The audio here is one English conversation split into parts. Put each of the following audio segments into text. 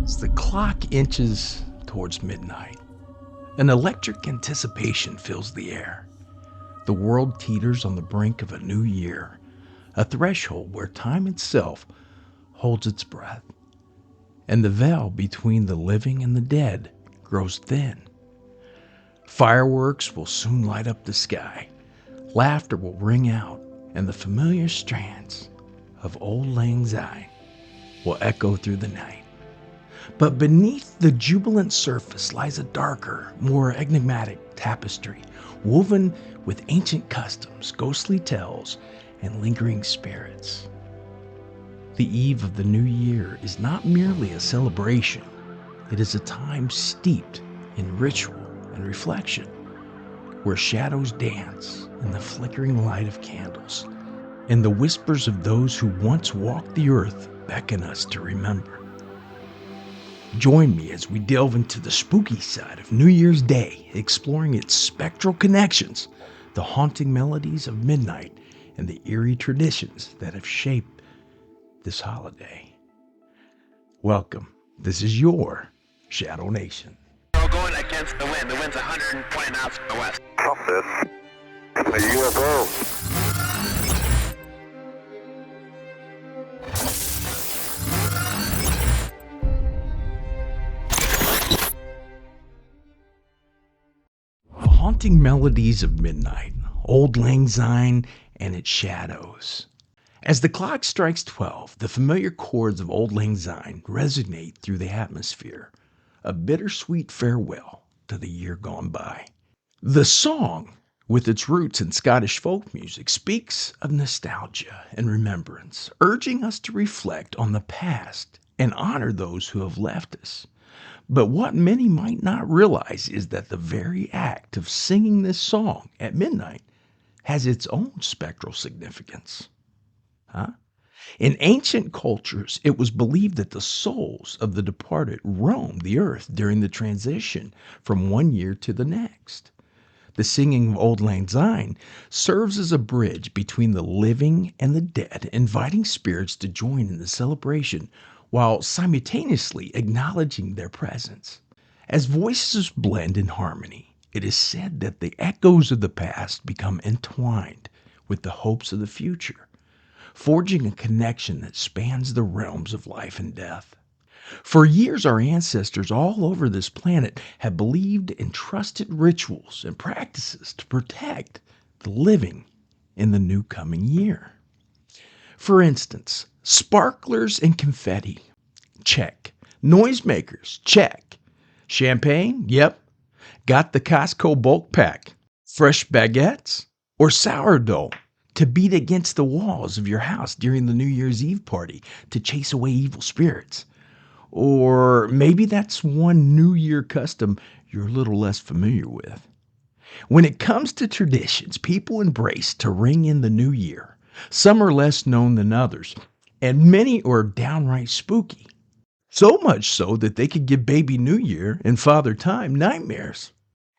As the clock inches towards midnight, an electric anticipation fills the air. The world teeters on the brink of a new year, a threshold where time itself holds its breath, and the veil between the living and the dead grows thin. Fireworks will soon light up the sky, laughter will ring out, and the familiar strands of Auld Lang Syne will echo through the night. But beneath the jubilant surface lies a darker, more enigmatic tapestry, woven with ancient customs, ghostly tales, and lingering spirits. The eve of the new year is not merely a celebration, it is a time steeped in ritual and reflection, where shadows dance in the flickering light of candles, and the whispers of those who once walked the earth beckon us to remember. Join me as we delve into the spooky side of New Year's Day, exploring its spectral connections, the haunting melodies of midnight, and the eerie traditions that have shaped this holiday. Welcome. This is your Shadow Nation. We're going against the wind. The wind's 120 knots from the west. Stop this. A UFO. The haunting melodies of midnight, Auld Lang Syne and its shadows. As the clock strikes 12, the familiar chords of Auld Lang Syne resonate through the atmosphere, a bittersweet farewell to the year gone by. The song, with its roots in Scottish folk music, speaks of nostalgia and remembrance, urging us to reflect on the past and honor those who have left us. But what many might not realize is that the very act of singing this song at midnight has its own spectral significance. In ancient cultures, it was believed that the souls of the departed roamed the earth during the transition from one year to the next. The singing of Auld Lang Syne serves as a bridge between the living and the dead, inviting spirits to join in the celebration while simultaneously acknowledging their presence. As voices blend in harmony, it is said that the echoes of the past become entwined with the hopes of the future, forging a connection that spans the realms of life and death. For years, our ancestors all over this planet have believed in trusted rituals and practices to protect the living in the new coming year. For instance, sparklers and confetti, check. Noisemakers, check. Champagne, yep. Got the Costco bulk pack. Fresh baguettes or sourdough to beat against the walls of your house during the New Year's Eve party to chase away evil spirits. Or maybe that's one New Year custom you're a little less familiar with. When it comes to traditions people embrace to ring in the new year, some are less known than others, and many are downright spooky. So much so that they could give baby New Year and Father Time nightmares.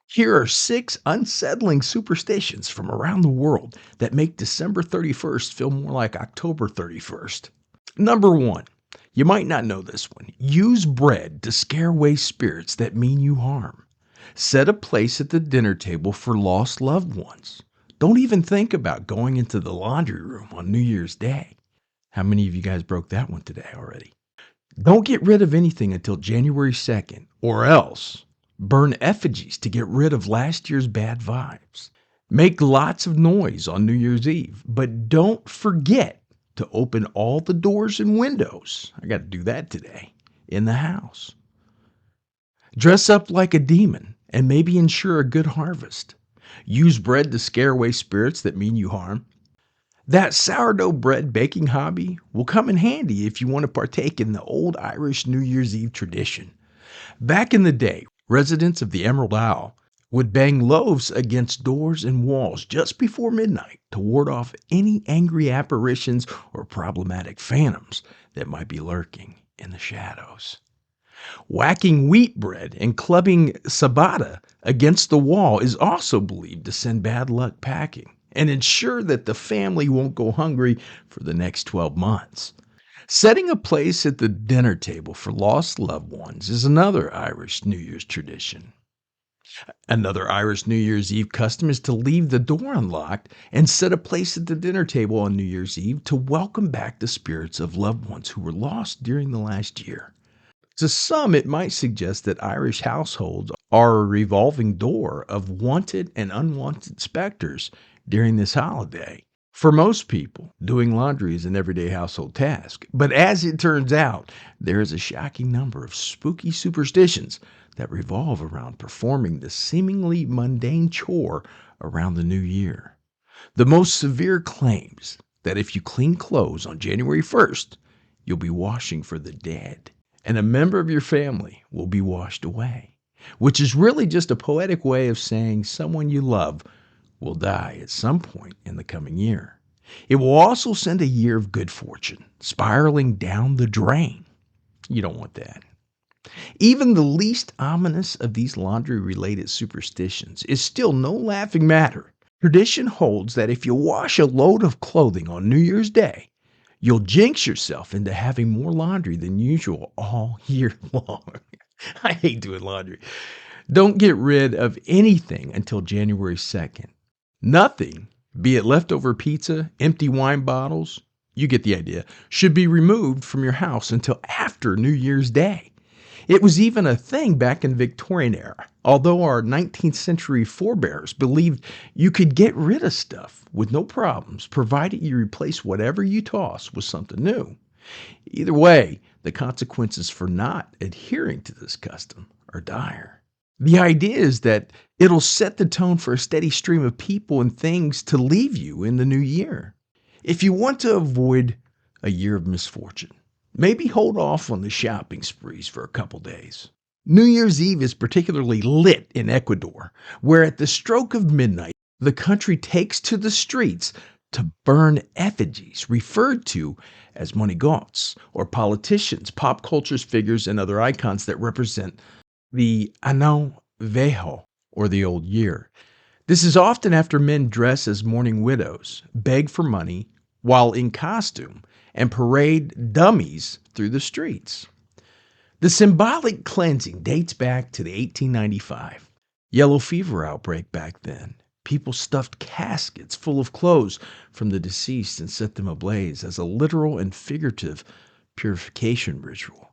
Here are 6 unsettling superstitions from around the world that make December 31st feel more like October 31st. Number 1. You might not know this one. Use bread to scare away spirits that mean you harm. Set a place at the dinner table for lost loved ones. Don't even think about going into the laundry room on New Year's Day. How many of you guys broke that one today already? Don't get rid of anything until January 2nd, or else burn effigies to get rid of last year's bad vibes. Make lots of noise on New Year's Eve, but don't forget to open all the doors and windows. I got to do that today in the house. Dress up like a demon and maybe ensure a good harvest. Use bread to scare away spirits that mean you harm. That sourdough bread baking hobby will come in handy if you want to partake in the old Irish New Year's Eve tradition. Back in the day, residents of the Emerald Isle would bang loaves against doors and walls just before midnight to ward off any angry apparitions or problematic phantoms that might be lurking in the shadows. Whacking wheat bread and clubbing ciabatta against the wall is also believed to send bad luck packing and ensure that the family won't go hungry for the next 12 months. Setting a place at the dinner table for lost loved ones is another Irish New Year's tradition. Another Irish New Year's Eve custom is to leave the door unlocked and set a place at the dinner table on New Year's Eve to welcome back the spirits of loved ones who were lost during the last year. To some, it might suggest that Irish households are a revolving door of wanted and unwanted specters during this holiday. For most people, doing laundry is an everyday household task. But as it turns out, there is a shocking number of spooky superstitions that revolve around performing the seemingly mundane chore around the new year. The most severe claims that if you clean clothes on January 1st, you'll be washing for the dead, and a member of your family will be washed away, which is really just a poetic way of saying someone you love will die at some point in the coming year. It will also send a year of good fortune spiraling down the drain. You don't want that. Even the least ominous of these laundry-related superstitions is still no laughing matter. Tradition holds that if you wash a load of clothing on New Year's Day, you'll jinx yourself into having more laundry than usual all year long. I hate doing laundry. Don't get rid of anything until January 2nd. Nothing, be it leftover pizza, empty wine bottles, you get the idea, should be removed from your house until after New Year's Day. It was even a thing back in Victorian era, although our 19th century forebears believed you could get rid of stuff with no problems, provided you replace whatever you toss with something new. Either way, the consequences for not adhering to this custom are dire. The idea is that it'll set the tone for a steady stream of people and things to leave you in the new year. If you want to avoid a year of misfortune, maybe hold off on the shopping sprees for a couple days. New Year's Eve is particularly lit in Ecuador, where at the stroke of midnight, the country takes to the streets to burn effigies referred to as monigotes, or politicians, pop culture figures, and other icons that represent the Ano Viejo, or the Old Year. This is often after men dress as mourning widows, beg for money while in costume, and parade dummies through the streets. The symbolic cleansing dates back to the 1895 yellow fever outbreak back then. People stuffed caskets full of clothes from the deceased and set them ablaze as a literal and figurative purification ritual.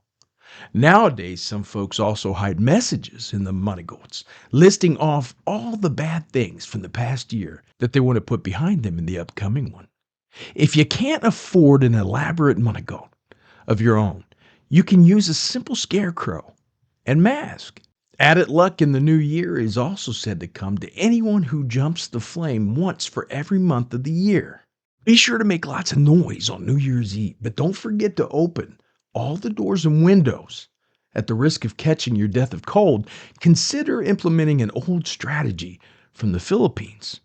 Nowadays, some folks also hide messages in the monigotes, listing off all the bad things from the past year that they want to put behind them in the upcoming one. If you can't afford an elaborate monigote of your own, you can use a simple scarecrow and mask. Added luck in the new year is also said to come to anyone who jumps the flame once for every month of the year. Be sure to make lots of noise on New Year's Eve, but don't forget to open all the doors and windows. At the risk of catching your death of cold, consider implementing an old strategy from the Philippines,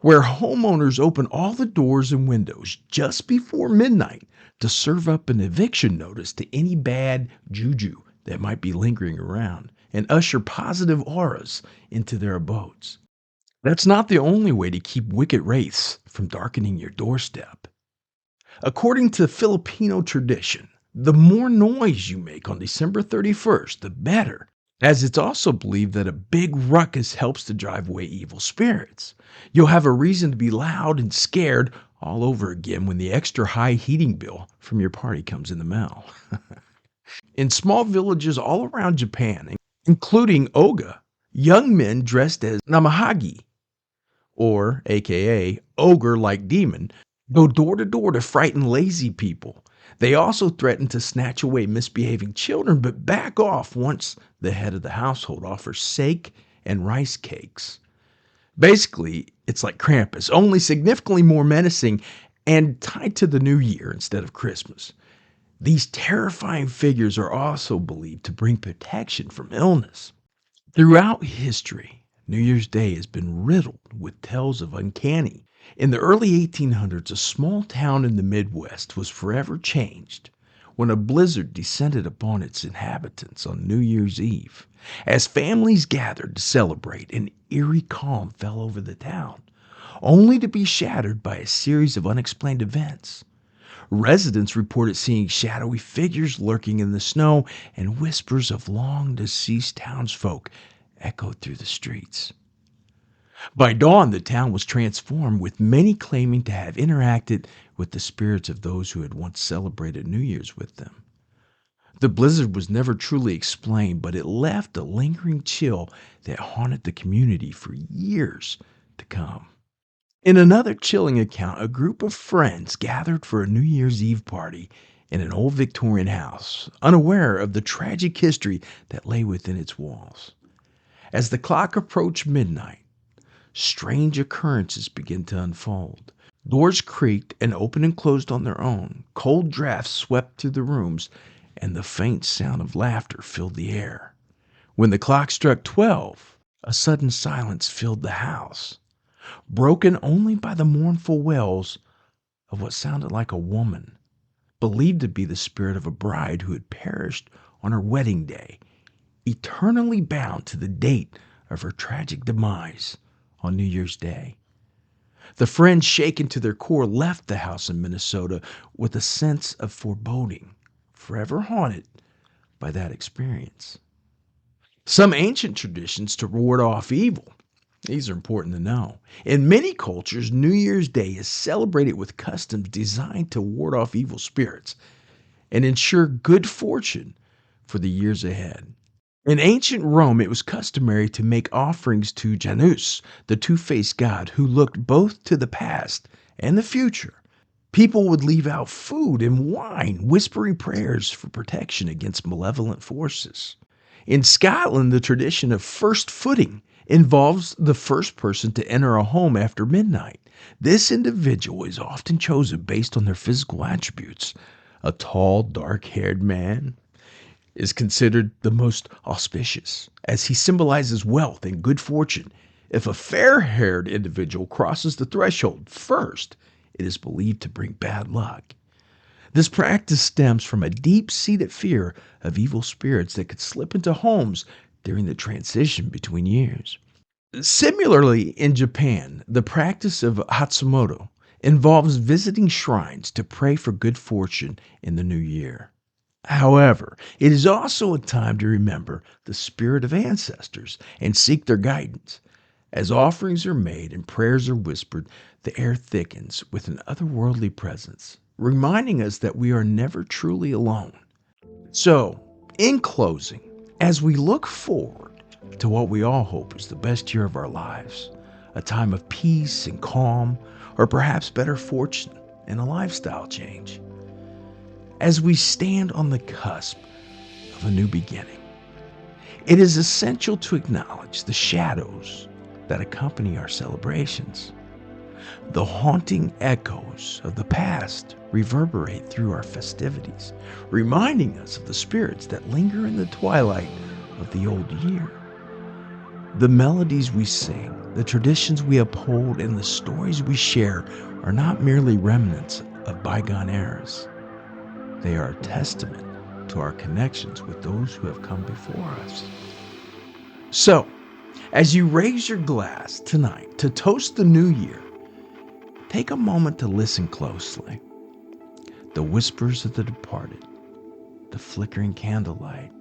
where homeowners open all the doors and windows just before midnight to serve up an eviction notice to any bad juju that might be lingering around and usher positive auras into their abodes. That's not the only way to keep wicked wraiths from darkening your doorstep. According to Filipino tradition, the more noise you make on December 31st, the better, as it's also believed that a big ruckus helps to drive away evil spirits. You'll have a reason to be loud and scared all over again when the extra high heating bill from your party comes in the mail. In small villages all around Japan, including Oga, young men dressed as Namahagi, or aka ogre-like demon, go door to door to frighten lazy people. They also threaten to snatch away misbehaving children, but back off once the head of the household offers steak and rice cakes. Basically, it's like Krampus, only significantly more menacing and tied to the new year instead of Christmas. These terrifying figures are also believed to bring protection from illness. Throughout history, New Year's Day has been riddled with tales of uncanny. In the early 1800s, a small town in the Midwest was forever changed when a blizzard descended upon its inhabitants on New Year's Eve. As families gathered to celebrate, an eerie calm fell over the town, only to be shattered by a series of unexplained events. Residents reported seeing shadowy figures lurking in the snow, and whispers of long-deceased townsfolk echoed through the streets. By dawn, the town was transformed, with many claiming to have interacted with the spirits of those who had once celebrated New Year's with them. The blizzard was never truly explained, but it left a lingering chill that haunted the community for years to come. In another chilling account, a group of friends gathered for a New Year's Eve party in an old Victorian house, unaware of the tragic history that lay within its walls. As the clock approached midnight, strange occurrences began to unfold. Doors creaked and opened and closed on their own. Cold drafts swept through the rooms, and the faint sound of laughter filled the air. When the clock struck 12, a sudden silence filled the house, broken only by the mournful wails of what sounded like a woman, believed to be the spirit of a bride who had perished on her wedding day, eternally bound to the date of her tragic demise on New Year's Day. The friends, shaken to their core, left the house in Minnesota with a sense of foreboding, forever haunted by that experience. Some ancient traditions to ward off evil. These are important to know. In many cultures, New Year's Day is celebrated with customs designed to ward off evil spirits and ensure good fortune for the years ahead. In ancient Rome, it was customary to make offerings to Janus, the two-faced god who looked both to the past and the future. People would leave out food and wine, whispering prayers for protection against malevolent forces. In Scotland, the tradition of first footing involves the first person to enter a home after midnight. This individual is often chosen based on their physical attributes. A tall, dark-haired man is considered the most auspicious, as he symbolizes wealth and good fortune. If a fair-haired individual crosses the threshold first, it is believed to bring bad luck. This practice stems from a deep-seated fear of evil spirits that could slip into homes during the transition between years. Similarly, in Japan, the practice of Hatsumoto involves visiting shrines to pray for good fortune in the new year. However, it is also a time to remember the spirit of ancestors and seek their guidance. As offerings are made and prayers are whispered, the air thickens with an otherworldly presence, reminding us that we are never truly alone. So, in closing, as we look forward to what we all hope is the best year of our lives, a time of peace and calm, or perhaps better fortune and a lifestyle change, as we stand on the cusp of a new beginning, it is essential to acknowledge the shadows that accompany our celebrations. The haunting echoes of the past reverberate through our festivities, reminding us of the spirits that linger in the twilight of the old year. The melodies we sing, the traditions we uphold, and the stories we share are not merely remnants of bygone eras. They are a testament to our connections with those who have come before us. So, as you raise your glass tonight to toast the new year, take a moment to listen closely. The whispers of the departed, the flickering candlelight,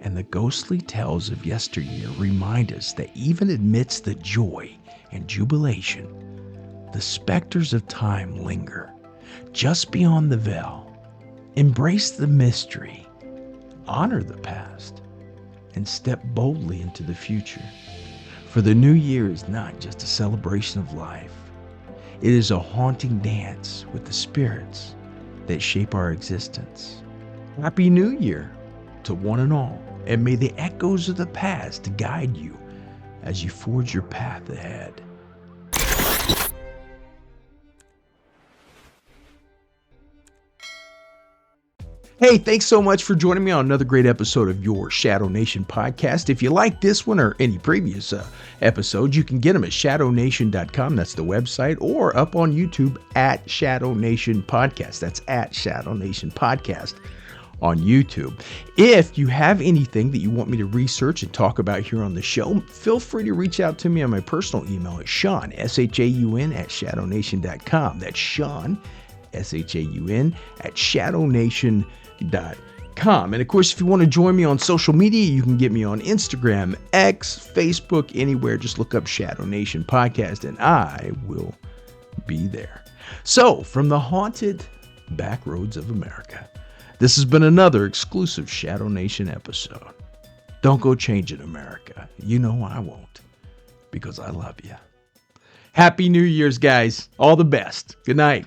and the ghostly tales of yesteryear remind us that even amidst the joy and jubilation, the specters of time linger just beyond the veil. Embrace the mystery, honor the past, and step boldly into the future. For the new year is not just a celebration of life. It is a haunting dance with the spirits that shape our existence. Happy New Year to one and all, and may the echoes of the past guide you as you forge your path ahead. Hey, thanks so much for joining me on another great episode of your Shadow Nation podcast. If you like this one or any previous episodes, you can get them at shadownation.com. That's the website, or up on YouTube at Shadow Nation Podcast. That's at Shadow Nation Podcast on YouTube. If you have anything that you want me to research and talk about here on the show, feel free to reach out to me on my personal email at Sean, SHAUN, at shadownation.com. That's Sean SHAUN, at shadownation.com. And of course, if you want to join me on social media, you can get me on Instagram, X, Facebook, anywhere. Just look up Shadow Nation Podcast, and I will be there. So, from the haunted back roads of America, this has been another exclusive Shadow Nation episode. Don't go changing America. You know I won't, because I love you. Happy New Year's, guys. All the best. Good night.